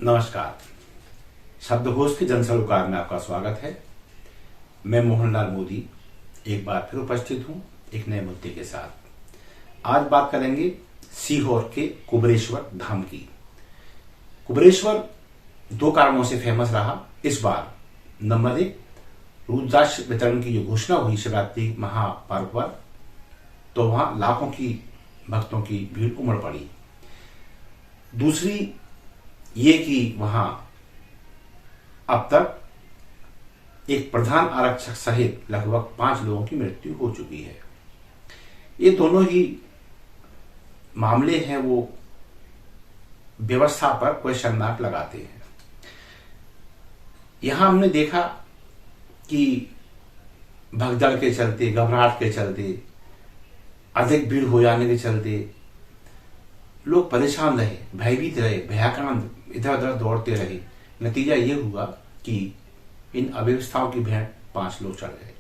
नमस्कार। शब्दकोश के जनसरोकार में आपका स्वागत है। मैं मोहनलाल मोदी एक बार फिर उपस्थित हूं एक नए मुद्दे के साथ। आज बात करेंगे सीहोर के कुबरेश्वर धाम की। कुबरेश्वर दो कारणों से फेमस रहा इस बार। नंबर 1, रुद्राक्ष वितरण की जो घोषणा हुई शिवरात्रि महापर्व पर, तो वहां लाखों की भक्तों की भीड़ उमड़ पड़ी। दूसरी ये कि वहां अब तक एक प्रधान आरक्षक सहित लगभग 5 लोगों की मृत्यु हो चुकी है। ये दोनों ही मामले हैं वो व्यवस्था पर क्वेश्चन मार्क लगाते हैं। यहां हमने देखा कि भगदड़ के चलते, घबराहट के चलते, अधिक भीड़ हो जाने के चलते लोग परेशान रहे, भयभीत रहे, भयाक्रांत इधर उधर दौड़ते रहे। नतीजा ये हुआ कि इन अव्यवस्थाओं की भेंट 5 लोग चढ़ गए।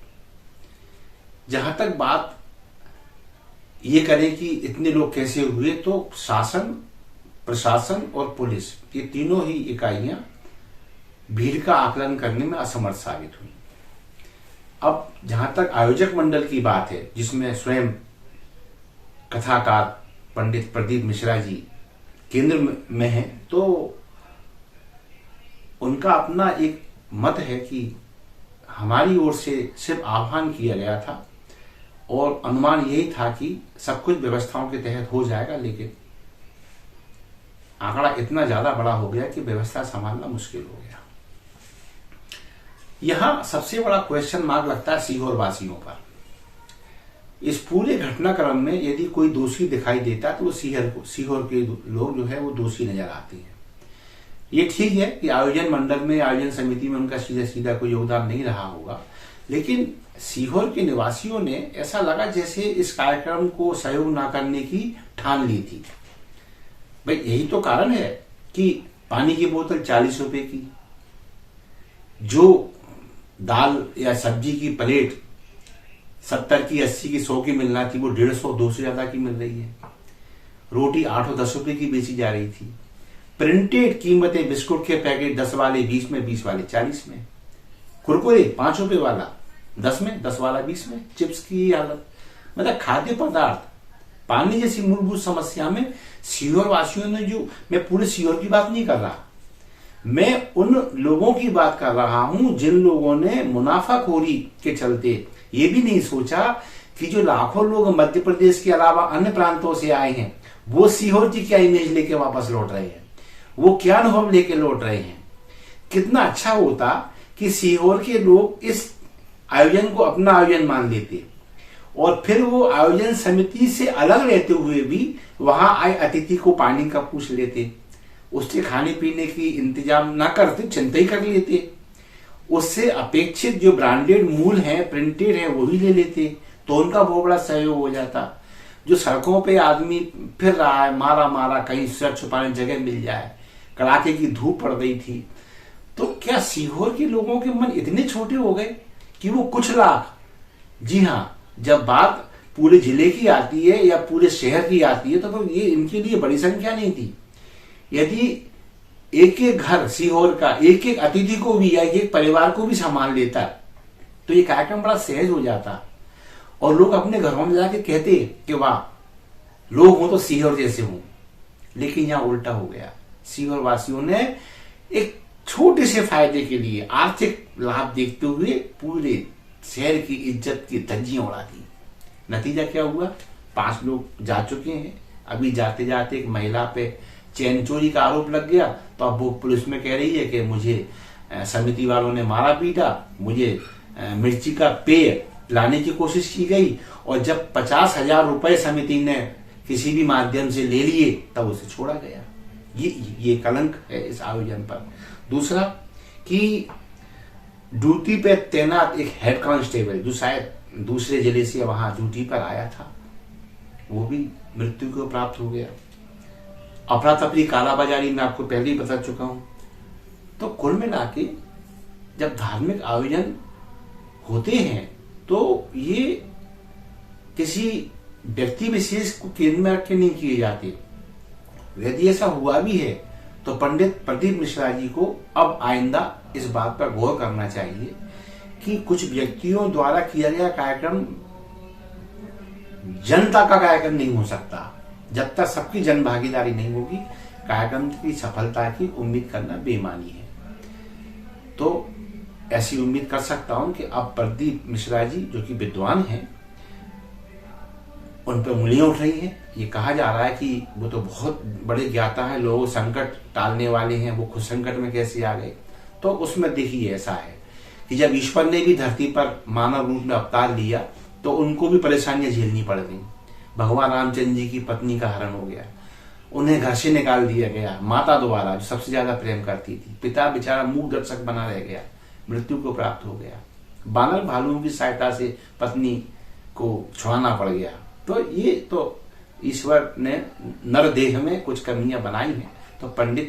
जहां तक बात ये करें कि इतने लोग कैसे हुए, तो शासन, प्रशासन और पुलिस, ये तीनों ही इकाइयां भीड़ का आकलन करने में असमर्थ साबित हुई। अब जहां तक आयोजक मंडल की बात है, जिसमें स्वयं कथाकार पंडित प्रदीप मिश्रा जी केंद्र में हैं, तो उनका अपना एक मत है कि हमारी ओर से सिर्फ आह्वान किया गया था और अनुमान यही था कि सब कुछ व्यवस्थाओं के तहत हो जाएगा, लेकिन आंकड़ा इतना ज्यादा बड़ा हो गया कि व्यवस्था संभालना मुश्किल हो गया। यहां सबसे बड़ा क्वेश्चन मार्क लगता है सीहोर वासियों पर। इस पूरे घटनाक्रम में यदि कोई दोषी दिखाई देता तो वो सीहोर के लोग जो है वो दोषी नजर आते हैं। ये ठीक है कि आयोजन मंडल में, आयोजन समिति में उनका सीधा सीधा कोई योगदान नहीं रहा होगा, लेकिन सीहोर के निवासियों ने ऐसा लगा जैसे इस कार्यक्रम को सहयोग ना करने की ठान ली थी। भाई यही तो कारण है कि पानी की बोतल 40 रुपए की, जो दाल या सब्जी की प्लेट 70 की, 80 की, 100 की मिलना थी, वो 150, 200 से ज्यादा की मिल रही है। रोटी 8 और 10 रुपए की बेची जा रही थी। प्रिंटेड कीमतें, बिस्कुट के पैकेट 10 वाले 20 में, 20 वाले 40 में, कुरकुरे 5 रुपए वाला 10 में, 10 वाला 20 में, चिप्स की हालत। मतलब खाद्य पदार्थ, पानी जैसी मूलभूत समस्या में सीहोर वासियों ने जो, मैं पूरे सीहोर की बात नहीं कर रहा, मैं उन लोगों की बात कर रहा हूं जिन लोगों ने मुनाफाखोरी के चलते ये भी नहीं सोचा कि जो लाखों लोग मध्य प्रदेश के अलावा अन्य प्रांतों से आए हैं, वो सीहोर की क्या इमेज लेके वापस लौट रहे हैं, वो क्या अनुभव लेके लौट रहे हैं। कितना अच्छा होता कि सीहोर के लोग इस आयोजन को अपना आयोजन मान लेते और फिर वो आयोजन समिति से अलग रहते हुए भी वहां आए अतिथि को पानी का पूछ लेते, उसके खाने पीने की इंतजाम ना करते, चिंता ही कर लेते, उससे अपेक्षित जो ब्रांडेड मूल हैं, प्रिंटेड हैं, वो ही ले लेते, तो उनका बहुत बड़ा सहयोग हो जाता। जो सड़कों पे आदमी फिर रहा है, मारा कहीं सर छुपाने जगह मिल जाए, कड़ाके की धूप पड़ गई थी, तो क्या सीहोर के लोगों के मन इतने छोटे हो गए कि वो कुछ लाख, जी हाँ, जब बात पूरे जिले की आती है या पूरे शहर की आती है तो ये इनके लिए बड़ी संख्या नहीं थी। यदि एक एक घर सीहोर का एक एक अतिथि को भी या एक परिवार को भी संभाल लेता तो ये कार्यक्रम बड़ा सहज हो जाता और लोग अपने घरों में जाके कहते कि वाह, लोग हो तो सीहोर जैसे हों। लेकिन यहां उल्टा हो गया। सीहोर वासियों ने एक छोटे से फायदे के लिए आर्थिक लाभ देखते हुए पूरे शहर की इज्जत की धज्जियां उड़ा दी। नतीजा क्या हुआ? 5 लोग जा चुके हैं। अभी जाते जाते एक महिला पे चैन चोरी का आरोप लग गया, तो अब वो पुलिस में कह रही है कि मुझे समिति वालों ने मारा पीटा, मुझे मिर्ची का पेय लाने की कोशिश की गई, और जब 50,000 रुपए समिति ने किसी भी माध्यम से ले लिए तब उसे छोड़ा गया। ये कलंक है इस आयोजन पर। दूसरा कि ड्यूटी पे तैनात एक हेड कांस्टेबल जो शायद दूसरे जिले से वहां ड्यूटी पर आया था, वो भी मृत्यु को प्राप्त हो गया। अफरा तफरी, कालाबाजारी में आपको पहले ही बता चुका हूं। तो कुल मिला के जब धार्मिक आयोजन होते हैं तो ये किसी व्यक्ति विशेष को केंद्र में रख के नहीं किए जाते। यदि ऐसा हुआ भी है तो पंडित प्रदीप मिश्रा जी को अब आइंदा इस बात पर गौर करना चाहिए कि कुछ व्यक्तियों द्वारा किया गया कार्यक्रम जनता का कार्यक्रम नहीं हो सकता। जब तक सबकी जन भागीदारी नहीं होगी, कार्यक्रम की सफलता की उम्मीद करना बेईमानी है। तो ऐसी उम्मीद कर सकता हूं कि अब प्रदीप मिश्रा जी जो कि विद्वान हैं, उन पर उंगलियां उठ रही हैं। ये कहा जा रहा है कि वो तो बहुत बड़े ज्ञाता है, लोग संकट टालने वाले हैं, वो खुद संकट में कैसे आ गए। तो उसमें देखिए ऐसा है कि जब ईश्वर ने भी धरती पर मानव रूप में अवतार लिया तो उनको भी परेशानियां झेलनी पड़ गई। भगवान रामचंद्र जी की पत्नी का हरण हो गया, उन्हें घर से निकाल दिया गया माता द्वारा, जो सबसे ज्यादा प्रेम करती थी। पिता बेचारा मूक दर्शक बना रह गया, मृत्यु को प्राप्त हो गया। बानर भालुओं की सहायता से पत्नी को छुड़ाना पड़ गया। तो ये तो ईश्वर ने नर देह में कुछ कमियां बनाई हैं। तो पंडित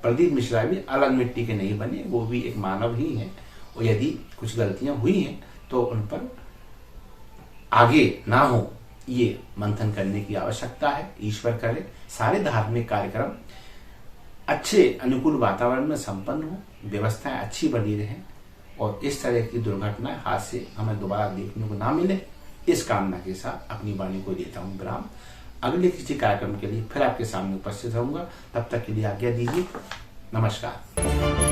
प्रदीप मिश्रा भी अलग मिट्टी के नहीं बने, वो भी एक मानव ही हैं। और यदि कुछ गलतियां हुई हैं तो उन पर आगे ना हो, ये मंथन करने की आवश्यकता है। ईश्वर करे सारे धार्मिक कार्यक्रम अच्छे अनुकूल वातावरण में संपन्न हो, व्यवस्थाएं अच्छी बनी रहें और इस तरह की दुर्घटनाएं, हादसे हमें दोबारा देखने को ना मिले, इस कामना के साथ अपनी वाणी को देता हूं विराम। अगले किसी कार्यक्रम के लिए फिर आपके सामने उपस्थित रहूंगा। तब तक के लिए आज्ञा दीजिए। नमस्कार।